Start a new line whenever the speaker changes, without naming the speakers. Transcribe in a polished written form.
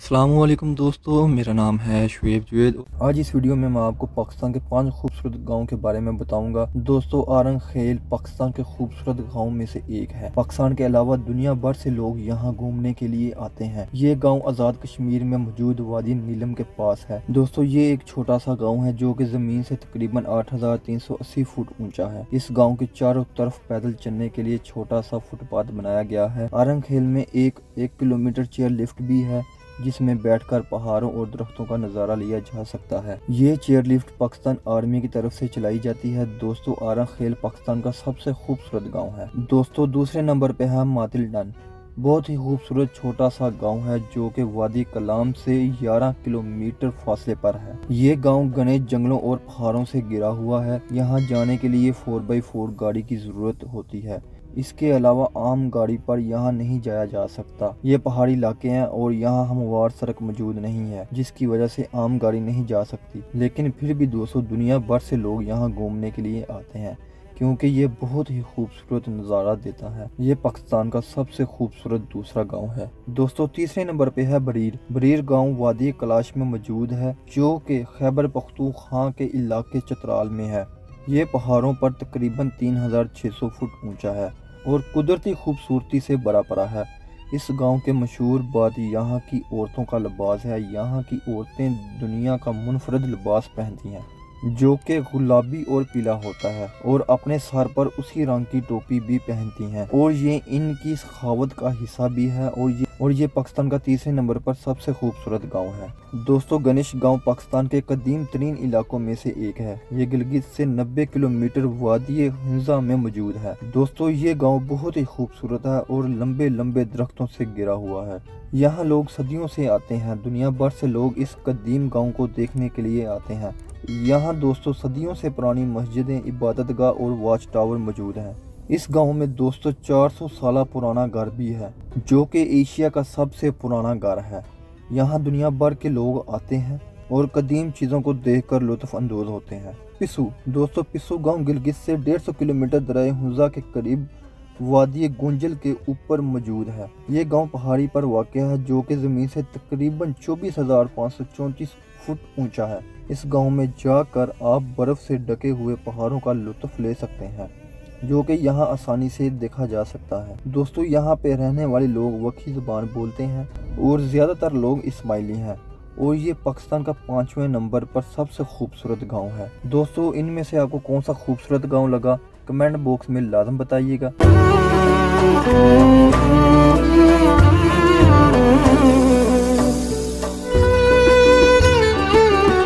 السلام علیکم دوستو، میرا نام ہے شعیب جوید۔ آج اس ویڈیو میں آپ کو پاکستان کے 5 خوبصورت گاؤں کے بارے میں بتاؤں گا۔ دوستو، آرنگ خیل پاکستان کے خوبصورت گاؤں میں سے ایک ہے۔ پاکستان کے علاوہ دنیا بھر سے لوگ یہاں گھومنے کے لیے آتے ہیں۔ یہ گاؤں آزاد کشمیر میں موجود وادی نیلم کے پاس ہے۔ دوستو، یہ ایک چھوٹا سا گاؤں ہے جو کہ زمین سے تقریباً 8380 فٹ اونچا ہے۔ اس گاؤں کے چاروں طرف پیدل چلنے کے لیے چھوٹا سا فٹ پاتھ بنایا گیا ہے۔ آرنگ خیل میں ایک کلومیٹر چیئر لفٹ بھی ہے جس میں بیٹھ کر پہاڑوں اور درختوں کا نظارہ لیا جا سکتا ہے۔ یہ چیئر لفٹ پاکستان آرمی کی طرف سے چلائی جاتی ہے۔ دوستو، آرنگ خیل پاکستان کا سب سے خوبصورت گاؤں ہے۔ دوستو، دوسرے نمبر پہ ہے ماتل ڈن۔ بہت ہی خوبصورت چھوٹا سا گاؤں ہے جو کہ وادی کلام سے 11 کلومیٹر فاصلے پر ہے۔ یہ گاؤں گھنے جنگلوں اور پہاڑوں سے گھرا ہوا ہے۔ یہاں جانے کے لیے 4x4 گاڑی کی ضرورت ہوتی ہے۔ اس کے علاوہ عام گاڑی پر یہاں نہیں جایا جا سکتا۔ یہ پہاڑی علاقے ہیں اور یہاں ہموار سڑک موجود نہیں ہے جس کی وجہ سے عام گاڑی نہیں جا سکتی، لیکن پھر بھی دوستو دنیا بھر سے لوگ یہاں گھومنے کے لیے آتے ہیں کیونکہ یہ بہت ہی خوبصورت نظارہ دیتا ہے۔ یہ پاکستان کا سب سے خوبصورت دوسرا گاؤں ہے۔ دوستو، تیسرے نمبر پہ ہے بریر گاؤں وادی کلاش میں موجود ہے جو کہ خیبر پختونخوا کے علاقے چترال میں ہے۔ یہ پہاڑوں پر تقریباً 3600 فٹ اونچا ہے اور قدرتی خوبصورتی سے بھرا پڑا ہے۔ اس گاؤں کے مشہور بات یہاں کی عورتوں کا لباس ہے۔ یہاں کی عورتیں دنیا کا منفرد لباس پہنتی ہیں جو کہ گلابی اور پیلا ہوتا ہے اور اپنے سر پر اسی رنگ کی ٹوپی بھی پہنتی ہیں اور یہ ان کی ثقافت کا حصہ بھی ہے اور یہ پاکستان کا تیسرے نمبر پر سب سے خوبصورت گاؤں ہے۔ دوستو، گنیش گاؤں پاکستان کے قدیم ترین علاقوں میں سے ایک ہے۔ یہ گلگت سے 90 کلومیٹر وادی ہنزا میں موجود ہے۔ دوستو، یہ گاؤں بہت ہی خوبصورت ہے اور لمبے لمبے درختوں سے گھرا ہوا ہے۔ یہاں لوگ صدیوں سے آتے ہیں۔ دنیا بھر سے لوگ اس قدیم گاؤں کو دیکھنے کے لیے آتے ہیں۔ یہاں دوستو صدیوں سے پرانی مسجدیں، عبادت گاہ اور واچ ٹاور موجود ہیں۔ اس گاؤں میں دوستو 400 سالہ پرانا گھر بھی ہے جو کہ ایشیا کا سب سے پرانا گھر ہے۔ یہاں دنیا بھر کے لوگ آتے ہیں اور قدیم چیزوں کو دیکھ کر لطف اندوز ہوتے ہیں۔ پسو، دوستو پسو گاؤں گلگت سے 150 کلومیٹر دریائے ہنزا کے قریب وادی گنجل کے اوپر موجود ہے۔ یہ گاؤں پہاڑی پر واقع ہے جو کہ زمین سے تقریباً 24,534 فٹ اونچا ہے۔ اس گاؤں میں جا کر آپ برف سے ڈھکے ہوئے پہاڑوں کا لطف لے سکتے ہیں جو کہ یہاں آسانی سے دیکھا جا سکتا ہے۔ دوستو، یہاں پہ رہنے والے لوگ وکھی زبان بولتے ہیں اور زیادہ تر لوگ اسماعیلی ہیں اور یہ پاکستان کا 5ویں نمبر پر سب سے خوبصورت گاؤں ہے۔ دوستو، ان میں سے آپ کو کون سا خوبصورت گاؤں لگا کمنٹ باکس میں لازم بتائیے گا۔